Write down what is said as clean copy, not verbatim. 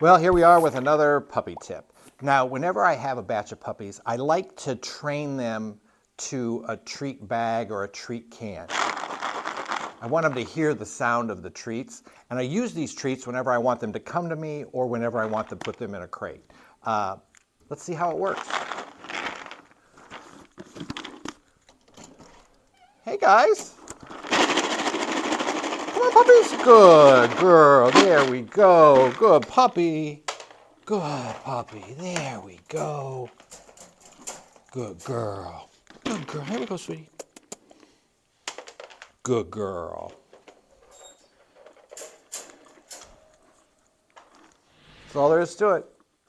Well, here we are with another puppy tip. Now, whenever I have a batch of puppies, I like to train them to a treat bag or a treat can. I want them to hear the sound of the treats, and I use these treats whenever I want them to come to me or whenever I want to put them in a crate. Let's see how it works. Hey guys! Come on, puppies! Good girl, there we go. Good puppy. Good puppy, there we go. Good girl. Good girl, here we go, sweetie. Good girl. That's all there is to it.